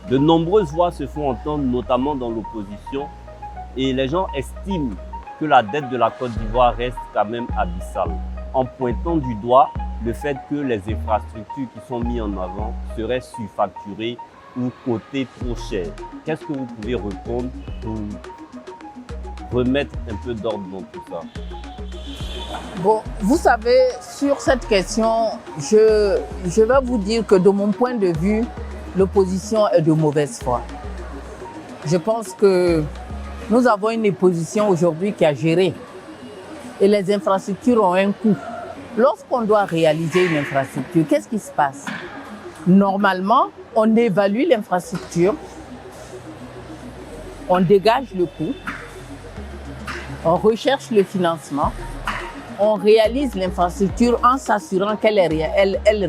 De nombreuses voix se font entendre, notamment dans l'opposition, et les gens estiment que la dette de la Côte d'Ivoire reste quand même abyssale, en pointant du doigt le fait que les infrastructures qui sont mises en avant seraient surfacturées ou cotées trop cher. Qu'est-ce que vous pouvez répondre pour remettre un peu d'ordre dans tout ça? Bon, vous savez, sur cette question, je vais vous dire que de mon point de vue, l'opposition est de mauvaise foi. Je pense que nous avons une opposition aujourd'hui qui a géré et les infrastructures ont un coût. Lorsqu'on doit réaliser une infrastructure, qu'est-ce qui se passe? Normalement, on évalue l'infrastructure, on dégage le coût, on recherche le financement, on réalise l'infrastructure en s'assurant qu'elle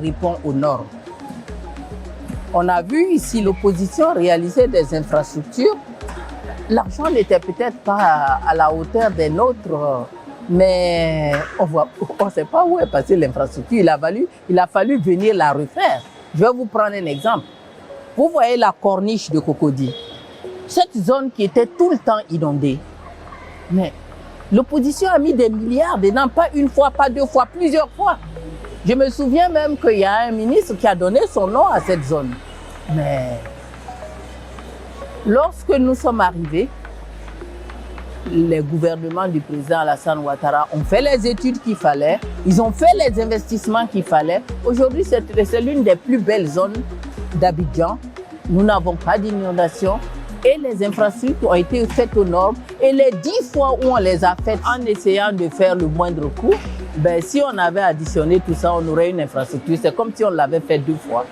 répond aux normes. On a vu ici l'opposition réaliser des infrastructures. L'argent n'était peut-être pas à la hauteur des nôtres, mais on ne sait pas où est passée l'infrastructure. Il a fallu venir la refaire. Je vais vous prendre un exemple. Vous voyez la corniche de Cocody. Cette zone qui était tout le temps inondée. Mais l'opposition a mis des milliards dedans, pas une fois, pas deux fois, plusieurs fois. Je me souviens même qu'il y a un ministre qui a donné son nom à cette zone. Mais lorsque nous sommes arrivés, les gouvernements du président Alassane Ouattara ont fait les études qu'il fallait, ils ont fait les investissements qu'il fallait. Aujourd'hui, c'est l'une des plus belles zones d'Abidjan. Nous n'avons pas d'inondation et les infrastructures ont été faites aux normes. Et les 10 fois où on les a faites en essayant de faire le moindre coût, si on avait additionné tout ça, on aurait une infrastructure. C'est comme si on l'avait fait 2 fois.